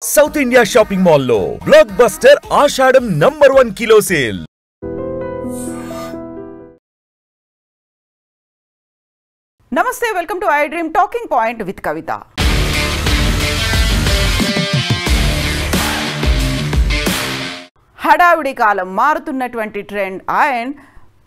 South India shopping mall లో blockbuster Ashadham #1 kilo sale. నమస్తే, welcome to iDream talking point with Kavitha. హడావిడి కాలం, మారుతున్నటువంటి trend and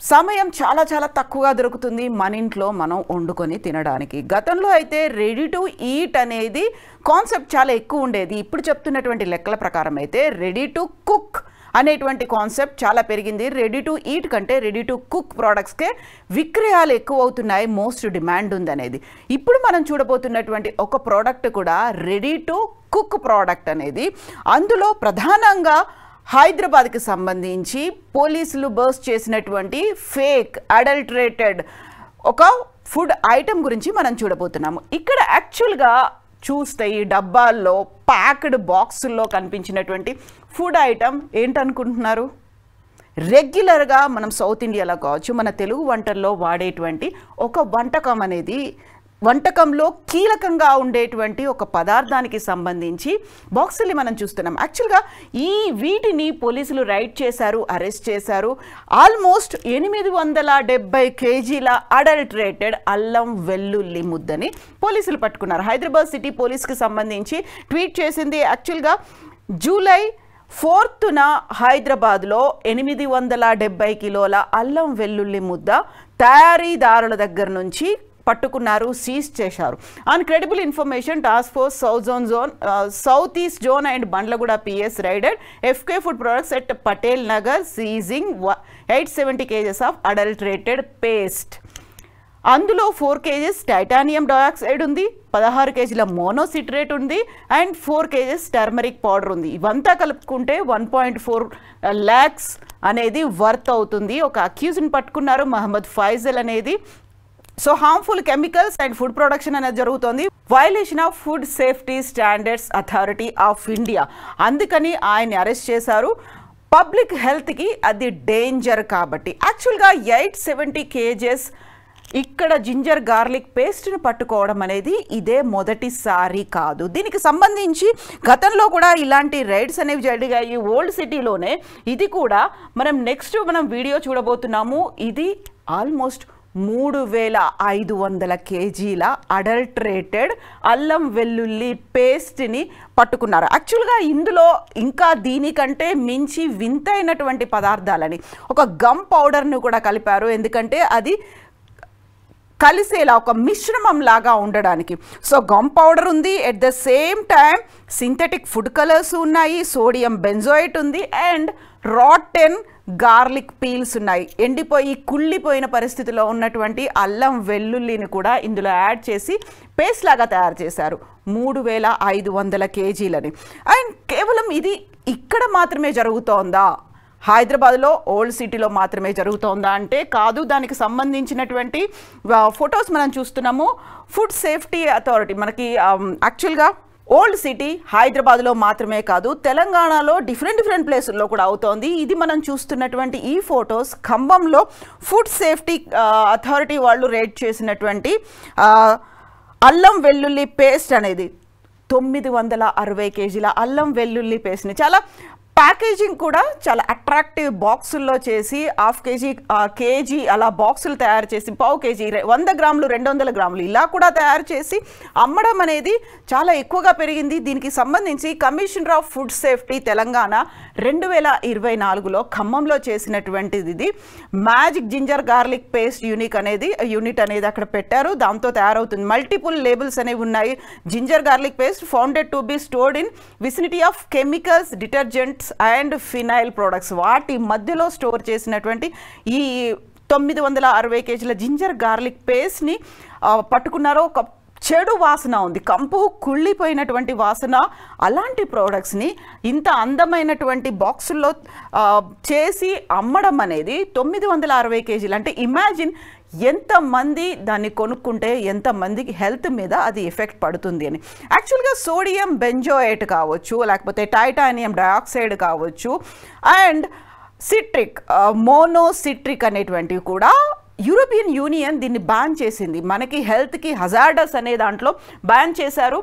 సమయం చాలా చాలా తక్కువగా దొరుకుతుంది మన ఇంట్లో మనం వండుకొని తినడానికి. గతంలో అయితే రెడీ టు ఈట్ అనేది కాన్సెప్ట్ చాలా ఎక్కువ ఉండేది. ఇప్పుడు చెప్తున్నటువంటి లెక్కల ప్రకారం అయితే రెడీ టు కుక్ అనేటువంటి కాన్సెప్ట్ చాలా పెరిగింది. రెడీ టు ఈట్ కంటే రెడీ టు కుక్ ప్రోడక్ట్స్కే విక్రయాలు ఎక్కువ అవుతున్నాయి, మోస్ట్ డిమాండ్ ఉందనేది. ఇప్పుడు మనం చూడబోతున్నటువంటి ఒక ప్రోడక్ట్ కూడా రెడీ టు కుక్ ప్రోడక్ట్ అనేది. అందులో ప్రధానంగా హైదరాబాద్కి సంబంధించి పోలీసులు బర్స్ట్ చేసినటువంటి ఫేక్ అడల్టరేటెడ్ ఒక ఫుడ్ ఐటమ్ గురించి మనం చూడబోతున్నాము. ఇక్కడ యాక్చువల్గా చూస్తే ఈ డబ్బాల్లో ప్యాక్డ్ బాక్సుల్లో కనిపించినటువంటి ఫుడ్ ఐటమ్ ఏంటనుకుంటున్నారు? రెగ్యులర్గా మనం సౌత్ ఇండియాలో కావచ్చు, మన తెలుగు వంటల్లో వాడేటువంటి ఒక వంటకం అనేది, వంటకంలో కీలకంగా ఉండేటువంటి ఒక పదార్థానికి సంబంధించి బాక్సుల్ని మనం చూస్తున్నాం. యాక్చువల్గా వీటిని పోలీసులు రైడ్ చేశారు, అరెస్ట్ చేశారు. ఆల్మోస్ట్ 870 కేజీల అడల్టరేటెడ్ అల్లం వెల్లుల్లి ముద్దని పోలీసులు పట్టుకున్నారు. హైదరాబాద్ సిటీ పోలీస్కి సంబంధించి ట్వీట్ చేసింది. యాక్చువల్గా జూలై 4న హైదరాబాద్లో 870 కిలోల అల్లం వెల్లుల్లి ముద్ద తయారీదారుల దగ్గర నుంచి పట్టుకున్నారు, సీజ్ చేశారు. On credible information task force south east zone and Bandlaguda PS raided FK food products at Patel Nagar seizing 870 kgs of adulterated paste. అందులో 4 కేజెస్ టైటానియం డయాక్సైడ్ ఉంది, 16 కేజీల మోనోసిట్రేట్ ఉంది అండ్ 4 కేజెస్ టర్మరిక్ పౌడర్ ఉంది. ఇవంతా కలుపుకుంటే 1.4 lakhs అనేది వర్త్ అవుతుంది. ఒక అక్యూజ్ని పట్టుకున్నారు, మహమ్మద్ ఫైజల్ అనేది. So harmful chemicals and food production అనేది జరుగుతుంది. Violation of food safety standards authority of India, అందుకని ఆయన్ని అరెస్ట్ చేశారు. పబ్లిక్ హెల్త్కి అది డేంజర్ కాబట్టి. యాక్చువల్గా 870 కేజెస్ ఇక్కడ జింజర్ గార్లిక్ పేస్ట్ను పట్టుకోవడం అనేది ఇదే మొదటిసారి కాదు. దీనికి సంబంధించి గతంలో కూడా ఇలాంటి రైడ్స్ అనేవి జరిగాయి ఓల్డ్ సిటీలోనే. ఇది కూడా మనం వీడియో చూడబోతున్నాము. ఇది ఆల్మోస్ట్ 3500 కేజీల అడల్టరేటెడ్ అల్లం వెల్లుల్లి పేస్ట్ని పట్టుకున్నారు. యాక్చువల్గా ఇందులో ఇంకా దీనికంటే మించి వింతైనటువంటి పదార్థాలని, ఒక గమ్ పౌడర్ను కూడా కలిపారు. ఎందుకంటే అది కలిసేలా ఒక మిశ్రమం లాగా ఉండడానికి. సో గమ్ పౌడర్ ఉంది, at the same time synthetic food colours ఉన్నాయి, సోడియం బెంజోయేట్ ఉంది అండ్ రాటెన్ గార్లిక్ పీల్స్ ఉన్నాయి. ఎండిపోయి కుళ్ళిపోయిన పరిస్థితిలో ఉన్నటువంటి అల్లం వెల్లుల్లిని కూడా ఇందులో యాడ్ చేసి పేస్ట్ లాగా తయారు చేశారు. 3500 కేజీలని. అండ్ కేవలం ఇది ఇక్కడ మాత్రమే జరుగుతోందా, హైదరాబాద్లో ఓల్డ్ సిటీలో మాత్రమే జరుగుతోందా అంటే కాదు. దానికి సంబంధించినటువంటి ఫొటోస్ మనం చూస్తున్నాము. ఫుడ్ సేఫ్టీ అథారిటీ మనకి యాక్చువల్గా ఓల్డ్ సిటీ హైదరాబాద్లో మాత్రమే కాదు, తెలంగాణలో డిఫరెంట్ ప్లేసుల్లో కూడా అవుతోంది. ఇది మనం చూస్తున్నటువంటి ఈ ఫొటోస్ ఖమ్మంలో ఫుడ్ సేఫ్టీ అథారిటీ వాళ్ళు రేట్ చేసినటువంటి అల్లం వెల్లుల్లి పేస్ట్ అనేది 960 కేజీల అల్లం వెల్లుల్లి పేస్ట్ని చాలా ప్యాకేజింగ్ కూడా చాలా అట్రాక్టివ్ బాక్సుల్లో చేసి కేజీ అలా బాక్సులు తయారు చేసి, పావు కేజీ, 100 గ్రాములు, 200 గ్రాములు ఇలా కూడా తయారు చేసి అమ్మడం అనేది చాలా ఎక్కువగా పెరిగింది. దీనికి సంబంధించి commissioner of food safety Telangana 2024లో ఖమ్మంలో చేసినటువంటిది ఇది. Magic ginger garlic paste unit అనేది అక్కడ పెట్టారు. దాంతో తయారవుతుంది. మల్టిపుల్ లేబుల్స్ అనేవి ఉన్నాయి. Ginger garlic paste founded to be stored in vicinity of chemicals, detergents and phenyl products. వాటి మధ్యలో స్టోర్ చేసినటువంటి ఈ 960 కేజీల జింజర్ గార్లిక్ పేస్ట్ని పట్టుకున్నారో. ఒక చెడు వాసన ఉంది, కంపు కుళ్ళిపోయినటువంటి వాసన. అలాంటి ప్రోడక్ట్స్ని ఇంత అందమైనటువంటి బాక్సుల్లో చేసి అమ్మడం అనేది 960 కేజీలు అంటే ఇమాజిన్ ఎంతమంది దాన్ని కొనుక్కుంటే ఎంతమందికి హెల్త్ మీద అది ఎఫెక్ట్ పడుతుంది అని. యాక్చువల్గా సోడియం బెంజోయేట్ కావచ్చు, లేకపోతే టైటానియం డయాక్సైడ్ కావచ్చు అండ్ మోనోసిట్రిక్ అనేటువంటివి కూడా యూరోపియన్ యూనియన్ దీన్ని బ్యాన్ చేసింది. మనకి హెల్త్కి హజార్డస్ అనే దాంట్లో బ్యాన్ చేశారు.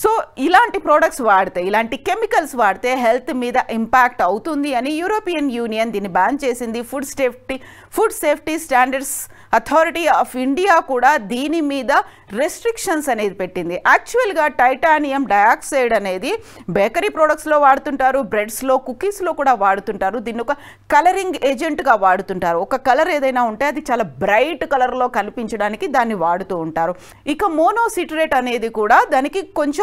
సో ఇలాంటి ప్రోడక్ట్స్ వాడితే, ఇలాంటి కెమికల్స్ వాడితే హెల్త్ మీద ఇంపాక్ట్ అవుతుంది అని యూరోపియన్ యూనియన్ దీన్ని బ్యాన్ చేసింది. Food safety standards authority of India కూడా దీని మీద రెస్ట్రిక్షన్స్ అనేది పెట్టింది. యాక్చువల్గా టైటానియం డయాక్సైడ్ అనేది బేకరీ ప్రోడక్ట్స్లో వాడుతుంటారు, బ్రెడ్స్లో, కుకీస్లో కూడా వాడుతుంటారు. దీన్ని ఒక కలరింగ్ ఏజెంట్గా వాడుతుంటారు. ఒక కలర్ ఏదైనా ఉంటే అది చాలా బ్రైట్ కలర్లో కనిపించడానికి దాన్ని వాడుతూ ఉంటారు. ఇక మోనోసిట్రేట్ అనేది కూడా దానికి కొంచెం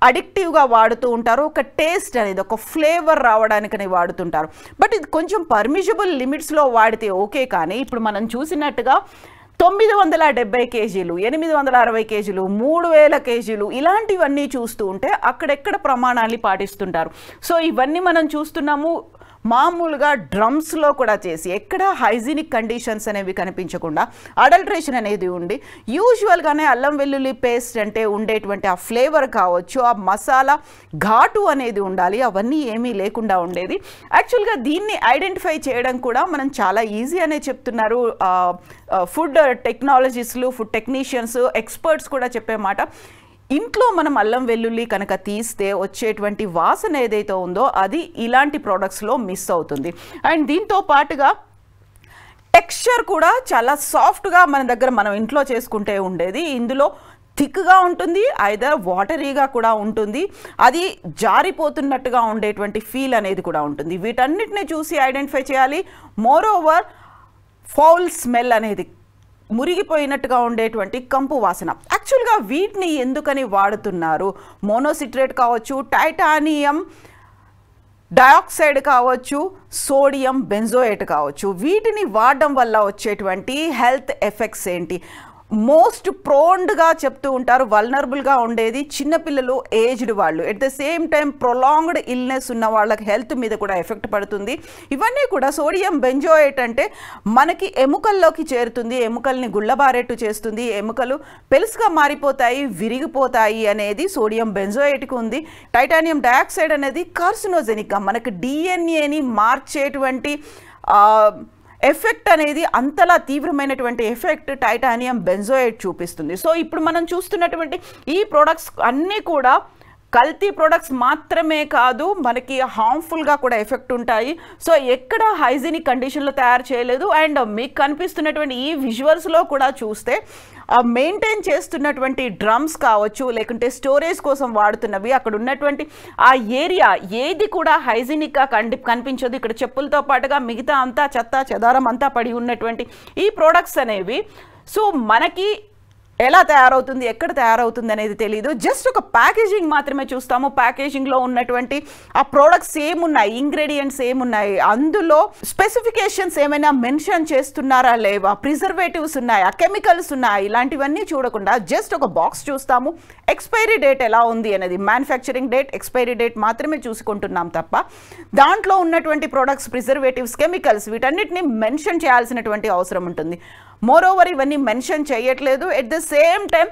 అడిక్టివ్గా వాడుతూ ఉంటారు. ఒక టేస్ట్ అనేది, ఒక ఫ్లేవర్ రావడానికని వాడుతుంటారు. బట్ ఇది కొంచెం పర్మిషబుల్ లిమిట్స్లో వాడితే ఓకే. కానీ ఇప్పుడు మనం చూసినట్టుగా 970 కేజీలు, 860 కేజీలు, 3000 కేజీలు ఇలాంటివన్నీ చూస్తూ ఉంటే అక్కడెక్కడ ప్రమాణాన్ని పాటిస్తుంటారు. సో ఇవన్నీ మనం చూస్తున్నాము. మామూలుగా డ్రమ్స్లో కూడా చేసి ఎక్కడ హైజీనిక్ కండిషన్స్ అనేవి కనిపించకుండా అడల్ట్రేషన్ అనేది ఉండి, యూజువల్గానే అల్లం వెల్లుల్లి పేస్ట్ అంటే ఉండేటువంటి ఆ ఫ్లేవర్ కావచ్చు, ఆ మసాలా ఘాటు అనేది ఉండాలి, అవన్నీ ఏమీ లేకుండా ఉండేది. యాక్చువల్గా దీన్ని ఐడెంటిఫై చేయడం కూడా మనం చాలా ఈజీ అనే చెప్తున్నారు ఫుడ్ టెక్నాలజిస్టులు, ఫుడ్ టెక్నీషియన్స్, ఎక్స్పర్ట్స్ కూడా చెప్పే మాట. ఇంట్లో మనం అల్లం వెల్లుల్లి కనుక తీస్తే వచ్చేటువంటి వాసన ఏదైతే ఉందో అది ఇలాంటి ప్రోడక్ట్స్లో మిస్ అవుతుంది. అండ్ దీంతో పాటుగా టెక్స్చర్ కూడా చాలా సాఫ్ట్గా మనం ఇంట్లో చేసుకుంటే ఉండేది. ఇందులో థిక్గా ఉంటుంది, ఐదర్ వాటరీగా కూడా ఉంటుంది, అది జారిపోతున్నట్టుగా ఉండేటువంటి ఫీల్ అనేది కూడా ఉంటుంది. వీటన్నిటిని చూసి ఐడెంటిఫై చేయాలి. మోర్ ఓవర్ ఫౌల్ స్మెల్ అనేది, మురిగిపోయినట్టుగా ఉండేటువంటి కంపు వాసన. యాక్చువల్గా వీటిని ఎందుకని వాడుతున్నారు? మోనోసిట్రేట్ కావచ్చు, టైటానియం డయాక్సైడ్ కావచ్చు, సోడియం బెంజోయేట్ కావచ్చు, వీటిని వాడడం వల్ల వచ్చేటువంటి హెల్త్ ఎఫెక్ట్స్ ఏంటి? మోస్ట్ ప్రోన్డ్గా చెప్తూ ఉంటారు, వల్నరబుల్గా ఉండేది చిన్నపిల్లలు, ఏజ్డ్ వాళ్ళు. At the same time prolonged illness ఉన్న వాళ్ళకి హెల్త్ మీద కూడా ఎఫెక్ట్ పడుతుంది. ఇవన్నీ కూడా సోడియం బెంజోయేట్ అంటే మనకి ఎముకల్లోకి చేరుతుంది, ఎముకల్ని గుళ్ళబారేట్టు చేస్తుంది, ఎముకలు పెలుసుగా మారిపోతాయి, విరిగిపోతాయి అనేది సోడియం బెంజోయేట్కి ఉంది. టైటానియం డయాక్సైడ్ అనేది కార్సినోజెనిక్గా మనకి డిఎన్ఏని మార్చేటువంటి ఎఫెక్ట్ అనేది, అంతలా తీవ్రమైనటువంటి ఎఫెక్ట్ టైటానియం బెంజోయేట్ చూపిస్తుంది. సో ఇప్పుడు మనం చూస్తున్నటువంటి ఈ ప్రోడక్ట్స్ అన్నీ కూడా కల్తీ ప్రొడక్ట్స్ మాత్రమే కాదు, మనకి హార్మ్ఫుల్గా కూడా ఎఫెక్ట్ ఉంటాయి. సో ఎక్కడ హైజీనిక్ కండిషన్లో తయారు చేయలేదు. అండ్ మీకు కనిపిస్తున్నటువంటి ఈ విజువల్స్లో కూడా చూస్తే మెయింటైన్ చేస్తున్నటువంటి డ్రమ్స్ కావచ్చు, లేకుంటే స్టోరేజ్ కోసం వాడుతున్నవి, అక్కడ ఉన్నటువంటి ఆ ఏరియా ఏది కూడా హైజీనిక్గా కనిపించదు. ఇక్కడ చెప్పులతో పాటుగా మిగతా అంతా చెత్త చెదారం అంతా పడి ఉన్నటువంటి ఈ ప్రోడక్ట్స్ అనేవి సో మనకి ఎలా తయారవుతుంది, ఎక్కడ తయారవుతుంది అనేది తెలియదు. జస్ట్ ఒక ప్యాకేజింగ్ మాత్రమే చూస్తాము. ప్యాకేజింగ్లో ఉన్నటువంటి ఆ ప్రోడక్ట్స్ ఏమున్నాయి, ఇంగ్రీడియంట్స్ ఏమున్నాయి, అందులో స్పెసిఫికేషన్స్ ఏమైనా మెన్షన్ చేస్తున్నారా లేవా, ప్రిజర్వేటివ్స్ ఉన్నాయా, కెమికల్స్ ఉన్నాయా, ఇలాంటివన్నీ చూడకుండా జస్ట్ ఒక బాక్స్ చూస్తాము. ఎక్స్పైరీ డేట్ ఎలా ఉంది అనేది, మ్యానుఫ్యాక్చరింగ్ డేట్, ఎక్స్పైరీ డేట్ మాత్రమే చూసుకుంటున్నాం తప్ప దాంట్లో ఉన్నటువంటి ప్రోడక్ట్స్, ప్రిజర్వేటివ్స్, కెమికల్స్ వీటన్నిటిని మెన్షన్ చేయాల్సినటువంటి అవసరం ఉంటుంది. మోరోవర్ ఇవన్నీ మెన్షన్ చేయట్లేదు. ఎట్ ద సేమ్ టైం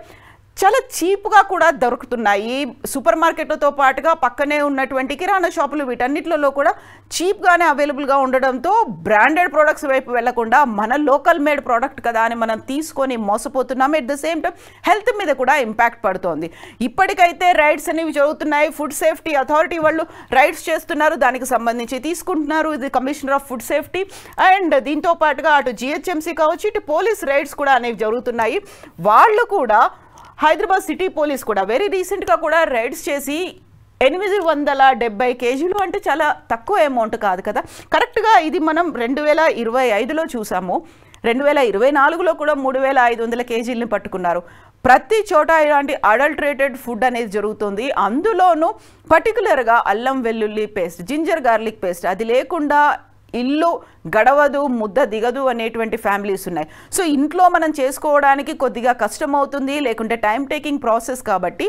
చాలా చీప్గా కూడా దొరుకుతున్నాయి. సూపర్ మార్కెట్లతో పాటుగా పక్కనే ఉన్నటువంటి కిరాణా షాపులు వీటన్నిటిలో కూడా చీప్గానే అవైలబుల్గా ఉండడంతో బ్రాండెడ్ ప్రోడక్ట్స్ వైపు వెళ్లకుండా మన లోకల్ మేడ్ ప్రోడక్ట్ కదా అని మనం తీసుకొని మోసపోతున్నాము. At the same time health మీద కూడా ఇంపాక్ట్ పడుతోంది. ఇప్పటికైతే రైడ్స్ అనేవి జరుగుతున్నాయి. ఫుడ్ సేఫ్టీ అథారిటీ వాళ్ళు రైడ్స్ చేస్తున్నారు, దానికి సంబంధించి తీసుకుంటున్నారు. ఇది commissioner of food safety and దీంతో పాటుగా అటు జిహెచ్ఎంసీ కావచ్చు, ఇటు పోలీస్ రైడ్స్ కూడా అనేవి జరుగుతున్నాయి. వాళ్ళు కూడా హైదరాబాద్ సిటీ పోలీస్ కూడా వెరీ రీసెంట్గా కూడా రైడ్స్ చేసి 870 కేజీలు అంటే చాలా తక్కువ అమౌంట్ కాదు కదా. కరెక్ట్గా ఇది మనం 2025లో చూసాము. 2024లో కూడా 3500 కేజీలని పట్టుకున్నారు. ప్రతి చోట ఇలాంటి అడల్ట్రేటెడ్ ఫుడ్ అనేది జరుగుతుంది. అందులోనూ పర్టికులర్గా అల్లం వెల్లుల్లి పేస్ట్, జింజర్ గార్లిక్ పేస్ట్ అది లేకుండా ఇల్లు గడవదు, ముద్ద దిగదు అనేటువంటి ఫ్యామిలీస్ ఉన్నాయి. సో ఇంట్లో మనం చేసుకోవడానికి కొద్దిగా కష్టం అవుతుంది, లేకుంటే టైం టేకింగ్ ప్రాసెస్ కాబట్టి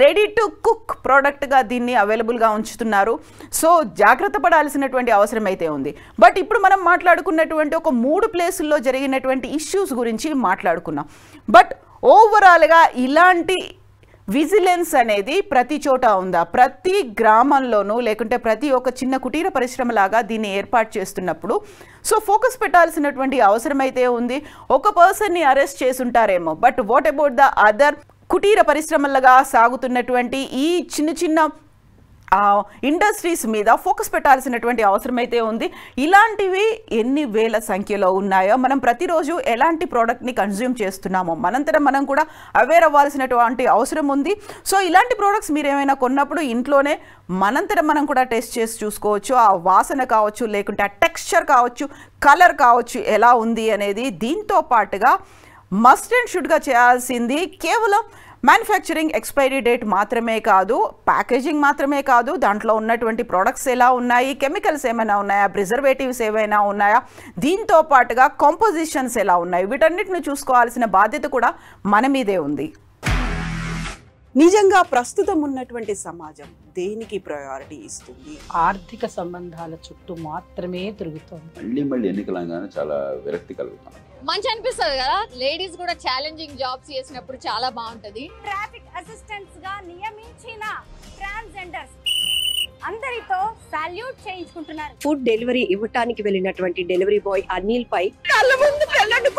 రెడీ టు కుక్ ప్రోడక్ట్గా దీన్ని అవైలబుల్గా ఉంచుతున్నారు. సో జాగ్రత్త పడాల్సినటువంటి అవసరం అయితే ఉంది. బట్ ఇప్పుడు మనం మాట్లాడుకున్నటువంటి ఒక 3 ప్లేసుల్లో జరిగినటువంటి ఇష్యూస్ గురించి మాట్లాడుకున్నాం. బట్ ఓవరాల్గా ఇలాంటి విజిలెన్స్ అనేది ప్రతి చోట ఉందా, ప్రతి గ్రామంలోనూ లేకుంటే ప్రతి ఒక్క చిన్న కుటీర పరిశ్రమలాగా దీన్ని ఏర్పాటు చేస్తున్నప్పుడు సో ఫోకస్ పెట్టాల్సినటువంటి అవసరం అయితే ఉంది. ఒక పర్సన్ని అరెస్ట్ చేసుంటారేమో, but what about the other కుటీర పరిశ్రమలుగా సాగుతున్నటువంటి ఈ చిన్న చిన్న ఇండస్ట్రీస్ మీద ఫోకస్ పెట్టాల్సినటువంటి అవసరం అయితే ఉంది. ఇలాంటివి ఎన్ని వేల సంఖ్యలో ఉన్నాయో, మనం ప్రతిరోజు ఎలాంటి ప్రోడక్ట్ని కన్జ్యూమ్ చేస్తున్నామో మనంతటా మనం కూడా అవేర్ అవ్వాల్సినటువంటి అవసరం ఉంది. సో ఇలాంటి ప్రోడక్ట్స్ మీరు ఏమైనా కొన్నప్పుడు ఇంట్లోనే మనంతటా మనం కూడా టెస్ట్ చేసి చూసుకోవచ్చు. ఆ వాసన కావచ్చు, లేకుంటే ఆ టెక్స్చర్ కావచ్చు, కలర్ కావచ్చు ఎలా ఉంది అనేది. దీంతో పాటుగా మస్ట్ అండ్ షుడ్గా చేయాల్సింది కేవలం మ్యానుఫ్యాక్చరింగ్ ఎక్స్పైరీ డేట్ మాత్రమే కాదు, ప్యాకేజింగ్ మాత్రమే కాదు, దాంట్లో ఉన్నటువంటి ప్రోడక్ట్స్ ఎలా ఉన్నాయి, కెమికల్స్ ఏమైనా ఉన్నాయా, ప్రిజర్వేటివ్స్ ఏమైనా ఉన్నాయా, దీంతో పాటుగా కాంపోజిషన్స్ ఎలా ఉన్నాయి, వీటన్నిటిని చూసుకోవాల్సిన బాధ్యత కూడా మన మీదే ఉంది. నిజంగా ప్రస్తుతం ఉన్నటువంటి సమాజం దేనికి ప్రయారిటీ ఇస్తుంది? ఆర్థిక సంబంధాల చుట్టూ మాత్రమే తిరుగుతుంది. మళ్ళీ ఎన్నికలంగానే చాలా విరక్తి కలుగుతాం. మంచి అనిపిస్తుంది కదా, లేడీస్ కూడా ఛాలెంజింగ్ జాబ్స్ చేసినప్పుడు చాలా బాగుంటది. ట్రాఫిక్ అసిస్టెంట్స్ గా నియమించిన ట్రాన్స్జెండర్స్ అందరితో సాల్యూట్ చేయించుకుంటున్నారు. ఫుడ్ డెలివరీ ఇవ్వటానికి వెళ్ళినటువంటి డెలివరీ బాయ్ అనిల్ పై కళ్ళ ముందు పెళ్ళండి